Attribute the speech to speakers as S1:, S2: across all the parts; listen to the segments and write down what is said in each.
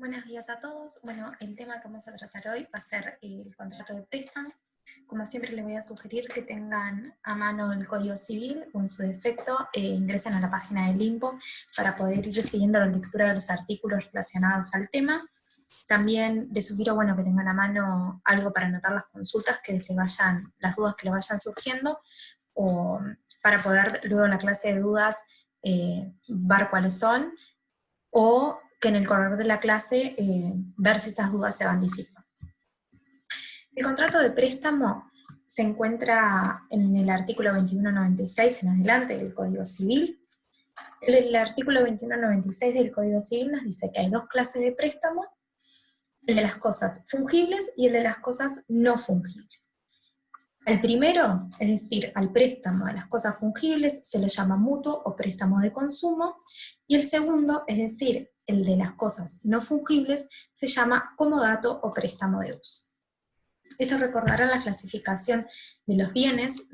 S1: Buenos días a todos. Bueno, el tema que vamos a tratar hoy va a ser el contrato de préstamo. Como siempre les voy a sugerir que tengan a mano el Código Civil o en su defecto ingresen a la página del Limpo para poder ir siguiendo la lectura de los artículos relacionados al tema. También les sugiero que tengan a mano algo para anotar las consultas las dudas que les vayan surgiendo, o para poder luego en la clase de dudas ver cuáles son, o que en el correr de la clase ver si esas dudas se van disipando. El contrato de préstamo se encuentra en el artículo 2196 en adelante del Código Civil. El artículo 2196 del Código Civil nos dice que hay dos clases de préstamo: el de las cosas fungibles y el de las cosas no fungibles. Al primero, es decir, al préstamo de las cosas fungibles, se le llama mutuo o préstamo de consumo, y el segundo, es decir, el de las cosas no fungibles, se llama comodato o préstamo de uso. Esto recordará la clasificación de los bienes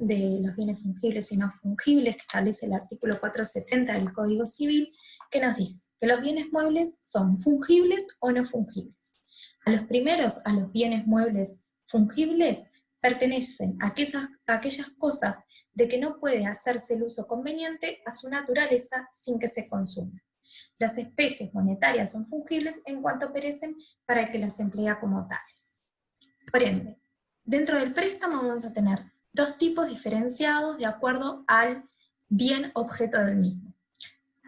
S1: fungibles y no fungibles que establece el artículo 470 del Código Civil, que nos dice que los bienes muebles son fungibles o no fungibles. A los primeros, a los bienes muebles fungibles, pertenecen a aquellas cosas de que no puede hacerse el uso conveniente a su naturaleza sin que se consuman. Las especies monetarias son fungibles en cuanto perecen para el que las emplea como tales. Por ende, dentro del préstamo vamos a tener dos tipos diferenciados de acuerdo al bien objeto del mismo.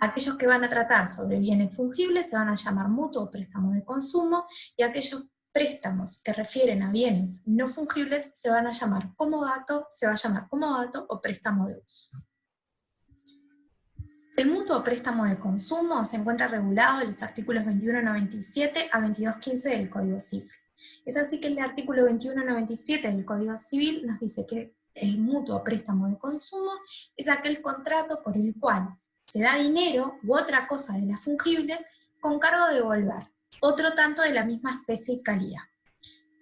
S1: Aquellos que van a tratar sobre bienes fungibles se van a llamar mutuo o préstamo de consumo, y aquellos préstamos que refieren a bienes no fungibles se va a llamar comodato o préstamo de uso. El mutuo préstamo de consumo se encuentra regulado en los artículos 2197 a 2215 del Código Civil. Es así que el artículo 2197 del Código Civil nos dice que el mutuo préstamo de consumo es aquel contrato por el cual se da dinero u otra cosa de las fungibles con cargo de devolver otro tanto de la misma especie y calidad.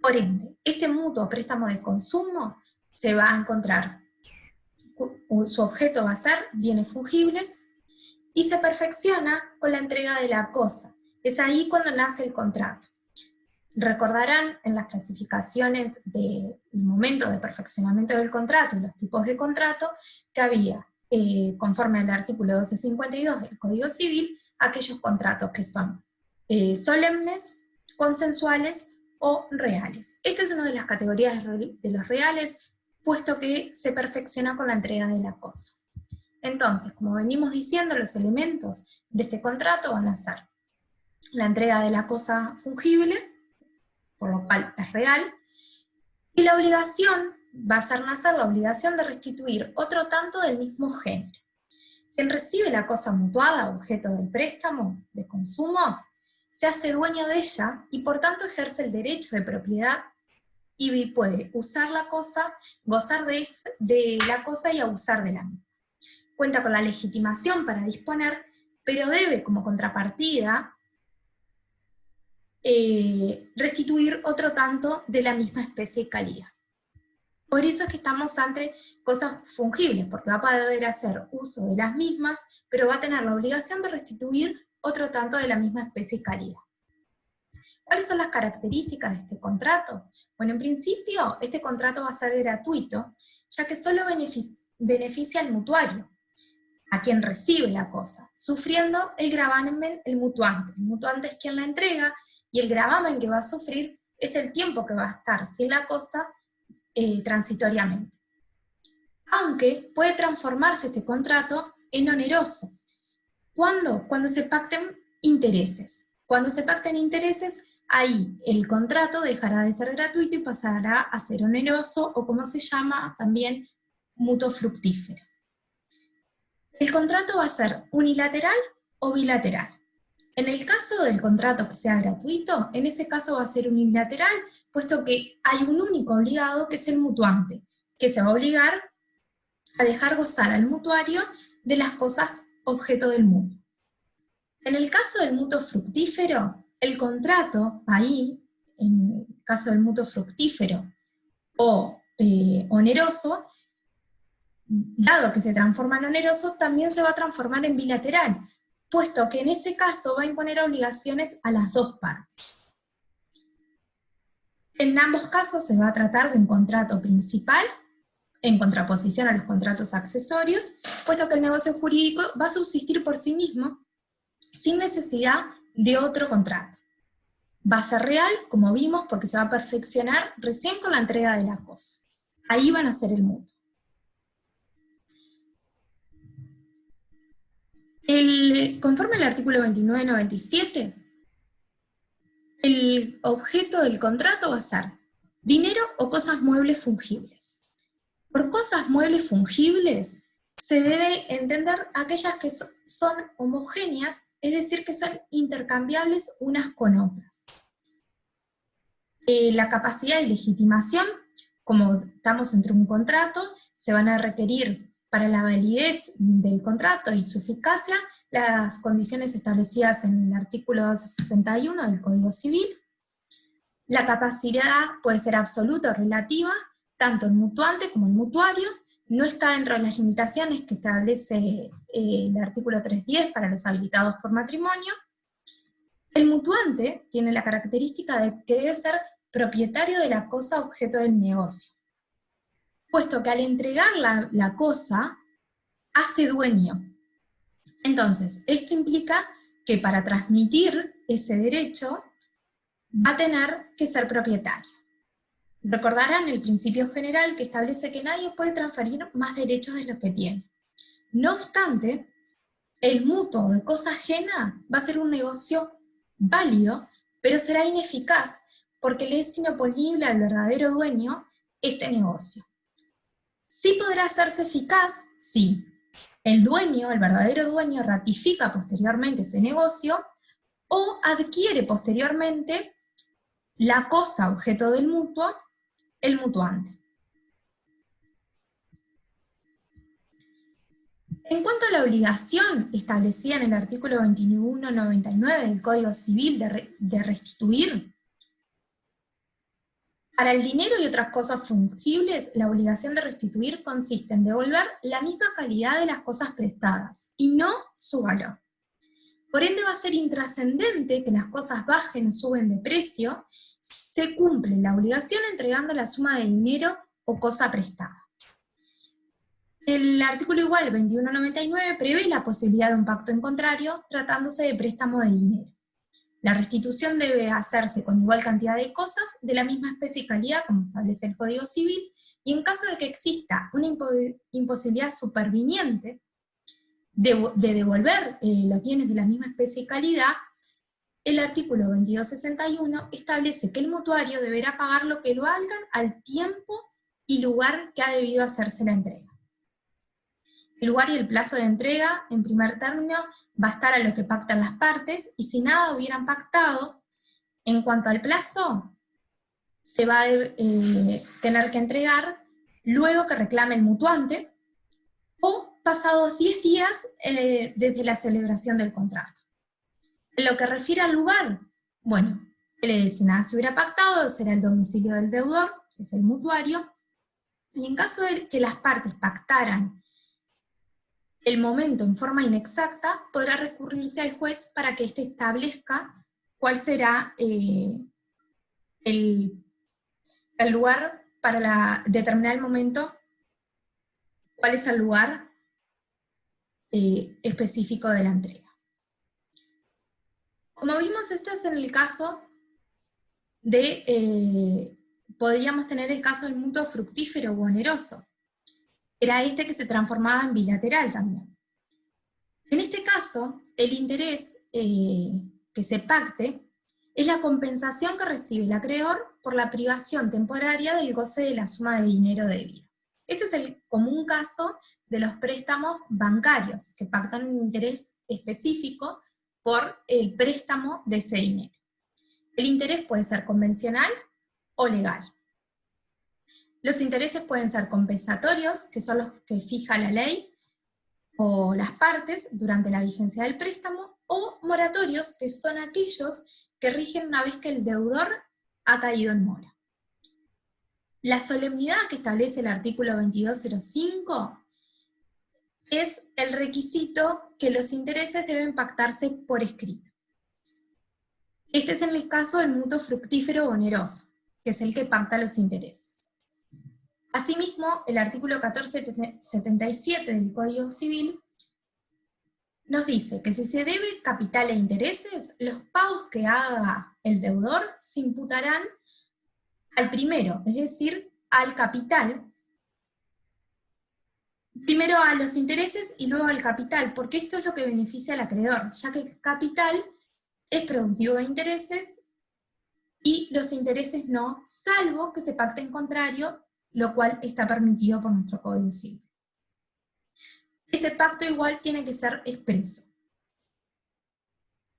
S1: Por ende, este mutuo préstamo de consumo se va a encontrar, su objeto va a ser bienes fungibles, y se perfecciona con la entrega de la cosa. Es ahí cuando nace el contrato. Recordarán en las clasificaciones del momento de perfeccionamiento del contrato y los tipos de contrato que había, conforme al artículo 1252 del Código Civil, aquellos contratos que son solemnes, consensuales o reales. Esta es una de las categorías de los reales, puesto que se perfecciona con la entrega de la cosa. Entonces, como venimos diciendo, los elementos de este contrato van a ser la entrega de la cosa fungible, por lo cual es real, y la obligación va a ser nacer la obligación de restituir otro tanto del mismo género. Quien recibe la cosa mutuada, objeto del préstamo de consumo, se hace dueño de ella y por tanto ejerce el derecho de propiedad y puede usar la cosa, gozar de la cosa y abusar de la misma. Cuenta con la legitimación para disponer, pero debe como contrapartida restituir otro tanto de la misma especie y calidad. Por eso es que estamos ante cosas fungibles, porque va a poder hacer uso de las mismas, pero va a tener la obligación de restituir otro tanto de la misma especie y calidad. ¿Cuáles son las características de este contrato? Bueno, en principio, este contrato va a ser gratuito, ya que solo beneficia al mutuario, a quien recibe la cosa, sufriendo el gravamen el mutuante. El mutuante es quien la entrega, y el gravamen que va a sufrir es el tiempo que va a estar sin la cosa transitoriamente. Aunque puede transformarse este contrato en oneroso. ¿Cuándo? Cuando se pacten intereses. Cuando se pacten intereses, ahí el contrato dejará de ser gratuito y pasará a ser oneroso, o como se llama también, mutuo fructífero. El contrato va a ser unilateral o bilateral. En el caso del contrato que sea gratuito, en ese caso va a ser unilateral, puesto que hay un único obligado, que es el mutuante, que se va a obligar a dejar gozar al mutuario de las cosas objeto del mutuo. En el caso del mutuo fructífero, el contrato ahí, en el caso del mutuo fructífero o oneroso, dado que se transforma en oneroso, también se va a transformar en bilateral, puesto que en ese caso va a imponer obligaciones a las dos partes. En ambos casos se va a tratar de un contrato principal, en contraposición a los contratos accesorios, puesto que el negocio jurídico va a subsistir por sí mismo, sin necesidad de otro contrato. Va a ser real, como vimos, porque se va a perfeccionar recién con la entrega de la cosa. Ahí van a ser el mutuo. Conforme al artículo 2997, el objeto del contrato va a ser dinero o cosas muebles fungibles. Por cosas muebles fungibles se debe entender aquellas que son homogéneas, es decir, que son intercambiables unas con otras. La capacidad de legitimación, como estamos entre un contrato, se van a requerir para la validez del contrato y su eficacia las condiciones establecidas en el artículo 61 del Código Civil. La capacidad puede ser absoluta o relativa, tanto el mutuante como el mutuario, no está dentro de las limitaciones que establece el artículo 310 para los habilitados por matrimonio. El mutuante tiene la característica de que debe ser propietario de la cosa objeto del negocio, puesto que al entregar la cosa, hace dueño. Entonces, esto implica que para transmitir ese derecho, va a tener que ser propietario. Recordarán el principio general que establece que nadie puede transferir más derechos de los que tiene. No obstante, el mutuo de cosa ajena va a ser un negocio válido, pero será ineficaz, porque le es inoponible al verdadero dueño este negocio. ¿Sí podrá hacerse eficaz? Sí. El dueño, el verdadero dueño, ratifica posteriormente ese negocio, o adquiere posteriormente la cosa objeto del mutuo, el mutuante. En cuanto a la obligación establecida en el artículo 2199 del Código Civil de restituir, para el dinero y otras cosas fungibles, la obligación de restituir consiste en devolver la misma calidad de las cosas prestadas, y no su valor. Por ende va a ser intrascendente que las cosas bajen o suben de precio, se cumple la obligación entregando la suma de dinero o cosa prestada. El artículo igual 2199 prevé la posibilidad de un pacto en contrario tratándose de préstamo de dinero. La restitución debe hacerse con igual cantidad de cosas de la misma especie y calidad como establece el Código Civil, y en caso de que exista una imposibilidad superviniente de devolver los bienes de la misma especie y calidad, el artículo 2261 establece que el mutuario deberá pagar lo que lo valgan al tiempo y lugar que ha debido hacerse la entrega. El lugar y el plazo de entrega, en primer término, va a estar a lo que pactan las partes, y si nada hubieran pactado, en cuanto al plazo, se va a tener que entregar luego que reclame el mutuante, o pasados 10 días desde la celebración del contrato. En lo que refiere al lugar, bueno, si nada se hubiera pactado, será el domicilio del deudor, que es el mutuario, y en caso de que las partes pactaran el momento en forma inexacta, podrá recurrirse al juez para que éste establezca cuál será el lugar para determinar el momento, cuál es el lugar específico de la entrega. Como vimos, este es en el caso de, podríamos tener el caso del mutuo fructífero o oneroso. Era este que se transformaba en bilateral también. En este caso, el interés que se pacte es la compensación que recibe el acreedor por la privación temporaria del goce de la suma de dinero debida. Este es el común caso de los préstamos bancarios, que pactan un interés específico por el préstamo de ese dinero. El interés puede ser convencional o legal. Los intereses pueden ser compensatorios, que son los que fija la ley o las partes durante la vigencia del préstamo, o moratorios, que son aquellos que rigen una vez que el deudor ha caído en mora. La solemnidad que establece el artículo 2205 es el requisito que los intereses deben pactarse por escrito. Este es en el caso del mutuo fructífero o oneroso, que es el que pacta los intereses. Asimismo, el artículo 1477 del Código Civil nos dice que si se debe capital e intereses, los pagos que haga el deudor se imputarán al primero, es decir, al capital, primero a los intereses y luego al capital, porque esto es lo que beneficia al acreedor, ya que el capital es productivo de intereses y los intereses no, salvo que se pacte en contrario, lo cual está permitido por nuestro Código Civil. Ese pacto igual tiene que ser expreso.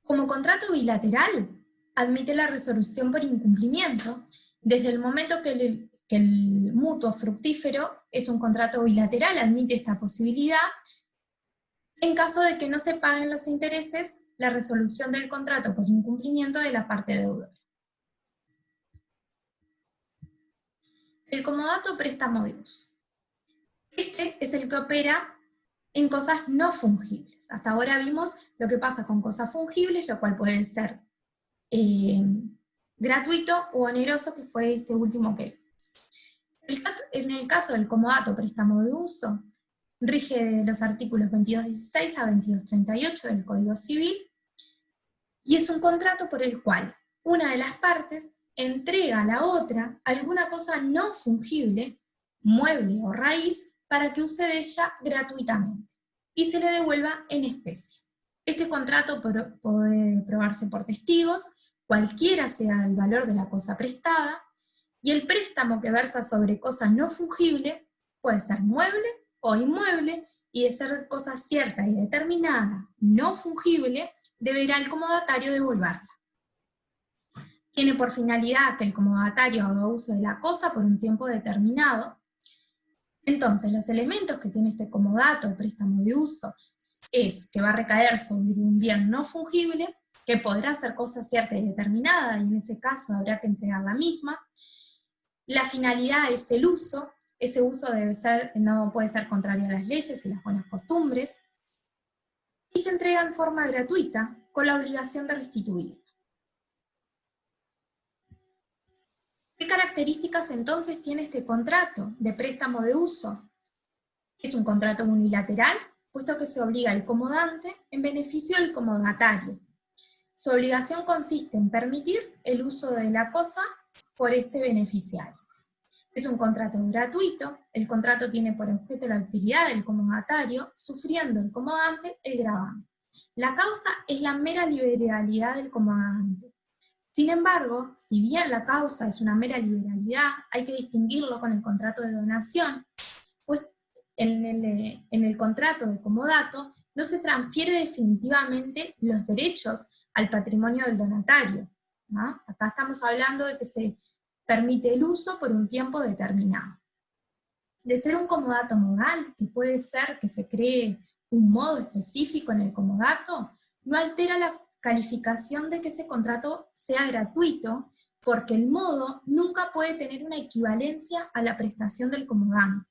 S1: Como contrato bilateral, admite la resolución por incumplimiento, desde el momento que el mutuo fructífero es un contrato bilateral, admite esta posibilidad. En caso de que no se paguen los intereses, la resolución del contrato por incumplimiento de la parte deudora. El comodato préstamo de uso. Este es el que opera en cosas no fungibles. Hasta ahora vimos lo que pasa con cosas fungibles, lo cual puede ser gratuito o oneroso, que fue este último que vimos. En el caso del comodato préstamo de uso, rige de los artículos 2216 a 2238 del Código Civil, y es un contrato por el cual una de las partes entrega a la otra alguna cosa no fungible, mueble o raíz, para que use de ella gratuitamente, y se le devuelva en especie. Este contrato puede probarse por testigos, cualquiera sea el valor de la cosa prestada, y el préstamo que versa sobre cosas no fungibles puede ser mueble o inmueble, y de ser cosa cierta y determinada, no fungible, deberá el comodatario devolverla. Tiene por finalidad que el comodatario haga uso de la cosa por un tiempo determinado. Entonces, los elementos que tiene este comodato o préstamo de uso es que va a recaer sobre un bien no fungible, que podrá ser cosa cierta y determinada, y en ese caso habrá que entregar la misma. La finalidad es el uso. Ese uso no puede ser contrario a las leyes y las buenas costumbres, y se entrega en forma gratuita, con la obligación de restituir. ¿Qué características entonces tiene este contrato de préstamo de uso? Es un contrato unilateral, puesto que se obliga al comodante en beneficio del comodatario. Su obligación consiste en permitir el uso de la cosa por este beneficiario. Es un contrato gratuito, el contrato tiene por objeto la utilidad del comodatario, sufriendo el comodante el gravamen. La causa es la mera liberalidad del comodante. Sin embargo, si bien la causa es una mera liberalidad, hay que distinguirlo con el contrato de donación, pues en el contrato de comodato no se transfiere definitivamente los derechos al patrimonio del donatario, ¿no? Acá estamos hablando de que se permite el uso por un tiempo determinado. De ser un comodato modal, que puede ser que se cree un modo específico en el comodato, no altera la calificación de que ese contrato sea gratuito, porque el modo nunca puede tener una equivalencia a la prestación del comodante.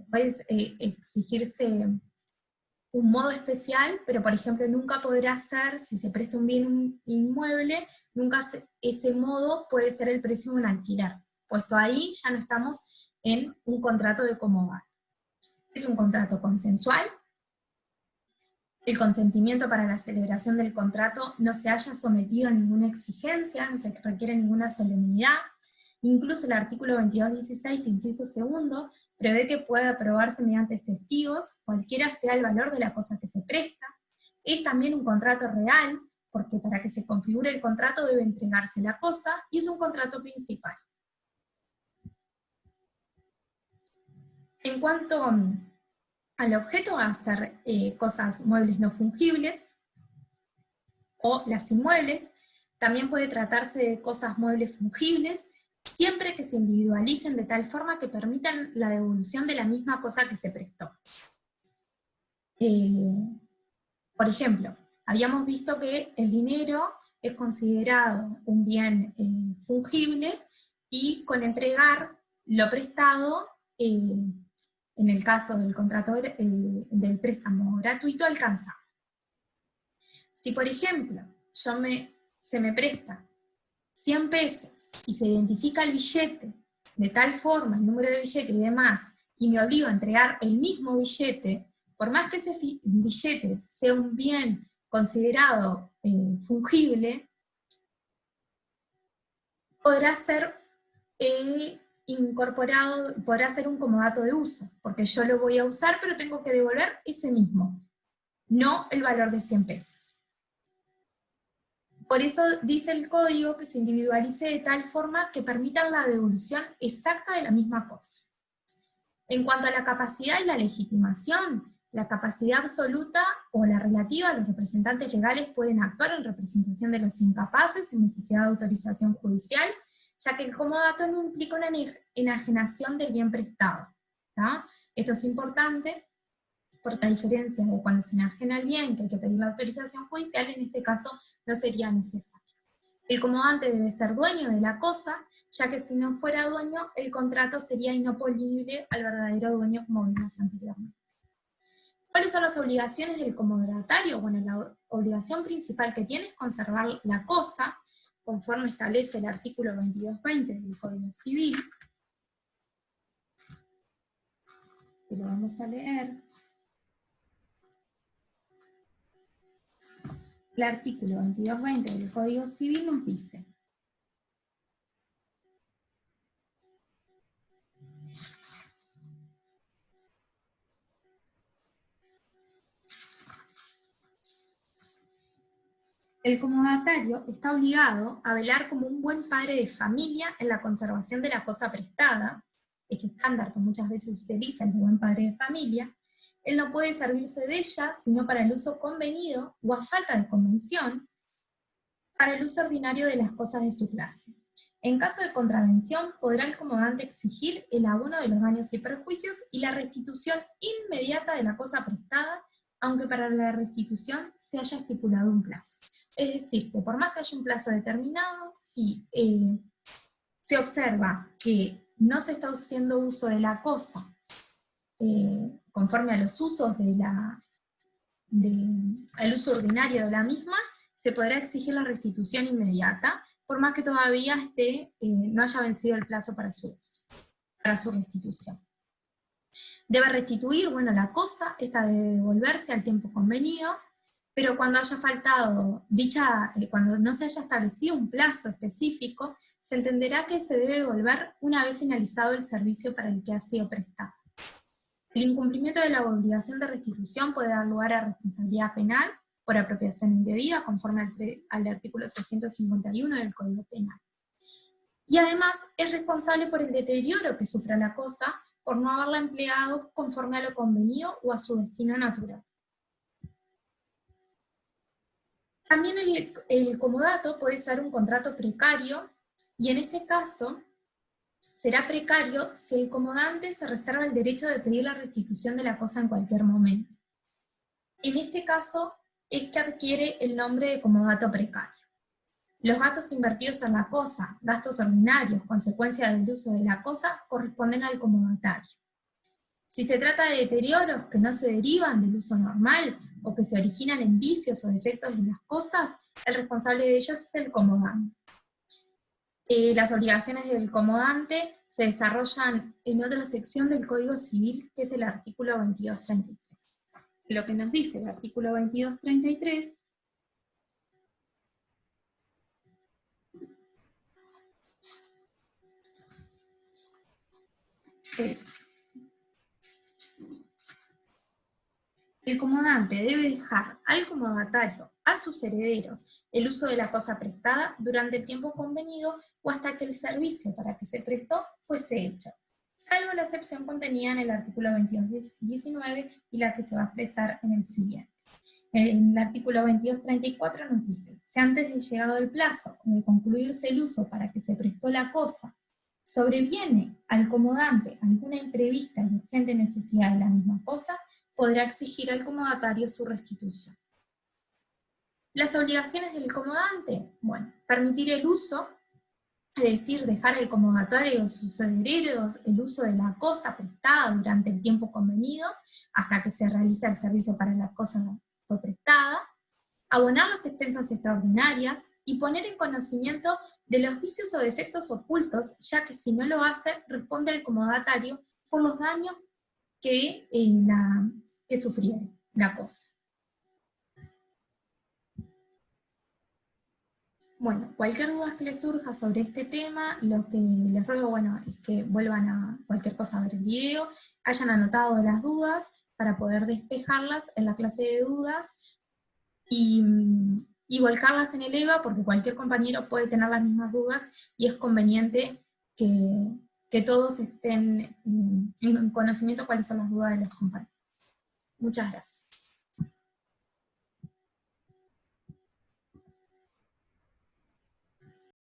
S1: Puede exigirse un modo especial, pero por ejemplo nunca podrá ser, si se presta un bien inmueble, nunca ese modo puede ser el precio de un alquiler, puesto ahí ya no estamos en un contrato de comodato. Es un contrato consensual. El consentimiento para la celebración del contrato no se haya sometido a ninguna exigencia, no se requiere ninguna solemnidad. Incluso el artículo 2216, inciso segundo, prevé que pueda aprobarse mediante testigos, cualquiera sea el valor de la cosa que se presta. Es también un contrato real, porque para que se configure el contrato debe entregarse la cosa, y es un contrato principal. En cuanto al objeto, va a ser cosas muebles no fungibles, o las inmuebles. También puede tratarse de cosas muebles fungibles, siempre que se individualicen de tal forma que permitan la devolución de la misma cosa que se prestó. Por ejemplo, habíamos visto que el dinero es considerado un bien fungible, y con entregar lo prestado en el caso del contrato del préstamo gratuito, alcanza. Si, por ejemplo, se me presta 100 pesos y se identifica el billete de tal forma, el número de billete y demás, y me obligo a entregar el mismo billete, por más que ese billete sea un bien considerado fungible, podrá ser incorporado, podrá ser un comodato de uso, porque yo lo voy a usar, pero tengo que devolver ese mismo, no el valor de 100 pesos. Por eso dice el código que se individualice de tal forma que permitan la devolución exacta de la misma cosa. En cuanto a la capacidad y la legitimación, la capacidad absoluta o la relativa, los representantes legales pueden actuar en representación de los incapaces sin necesidad de autorización judicial, ya que el comodato no implica una enajenación del bien prestado, ¿tá? Esto es importante porque a diferencia de cuando se enajena el bien, que hay que pedir la autorización judicial, en este caso no sería necesario. El comodante debe ser dueño de la cosa, ya que si no fuera dueño, el contrato sería inopolible al verdadero dueño, como vimos anteriormente. ¿Cuáles son las obligaciones del comodatario? Bueno, la obligación principal que tiene es conservar la cosa, conforme establece el artículo 2220 del Código Civil, que lo vamos a leer. El artículo 2220 del Código Civil nos dice: el comodatario está obligado a velar como un buen padre de familia en la conservación de la cosa prestada, este estándar que muchas veces se utiliza el buen padre de familia. Él no puede servirse de ella sino para el uso convenido, o a falta de convención, para el uso ordinario de las cosas de su clase. En caso de contravención, podrá el comodante exigir el abono de los daños y perjuicios y la restitución inmediata de la cosa prestada, aunque para la restitución se haya estipulado un plazo. Es decir, que por más que haya un plazo determinado, si se observa que no se está haciendo uso de la cosa conforme a los usos al uso ordinario de la misma, se podrá exigir la restitución inmediata, por más que todavía no haya vencido el plazo para su restitución. Debe restituir, bueno, la cosa, esta debe devolverse al tiempo convenido, pero cuando haya faltado cuando no se haya establecido un plazo específico, se entenderá que se debe devolver una vez finalizado el servicio para el que ha sido prestado. El incumplimiento de la obligación de restitución puede dar lugar a responsabilidad penal por apropiación indebida, conforme al artículo 351 del Código Penal. Y además es responsable por el deterioro que sufra la cosa por no haberla empleado conforme a lo convenido o a su destino natural. También el comodato puede ser un contrato precario, y en este caso será precario si el comodante se reserva el derecho de pedir la restitución de la cosa en cualquier momento. En este caso es que adquiere el nombre de comodato precario. Los gastos invertidos en la cosa, gastos ordinarios, consecuencia del uso de la cosa, corresponden al comodatario. Si se trata de deterioros que no se derivan del uso normal, o que se originan en vicios o defectos de las cosas, el responsable de ellos es el comodante. Las obligaciones del comodante se desarrollan en otra sección del Código Civil, que es el artículo 2233. Lo que nos dice el artículo 2233 es: el comodante debe dejar al comodatario, a sus herederos, el uso de la cosa prestada durante el tiempo convenido o hasta que el servicio para que se prestó fuese hecho, salvo la excepción contenida en el artículo 2219 y la que se va a expresar en el siguiente. En el artículo 2234 nos dice: si antes de llegado el plazo o de concluirse el uso para que se prestó la cosa, sobreviene al comodante alguna imprevista y urgente necesidad de la misma cosa, podrá exigir al comodatario su restitución. Las obligaciones del comodante: bueno, permitir el uso es decir, dejar el comodatario a sus herederos el uso de la cosa prestada durante el tiempo convenido, hasta que se realice el servicio para la cosa fue prestada, abonar las expensas extraordinarias y poner en conocimiento de los vicios o defectos ocultos, ya que si no lo hace, responde al comodatario por los daños que, que sufriere la cosa. Bueno, cualquier duda que les surja sobre este tema, lo que les ruego, bueno, es que vuelvan a cualquier cosa a ver el video, hayan anotado las dudas para poder despejarlas en la clase de dudas y volcarlas en el EVA, porque cualquier compañero puede tener las mismas dudas y es conveniente que todos estén en conocimiento cuáles son las dudas de los compañeros. Muchas gracias.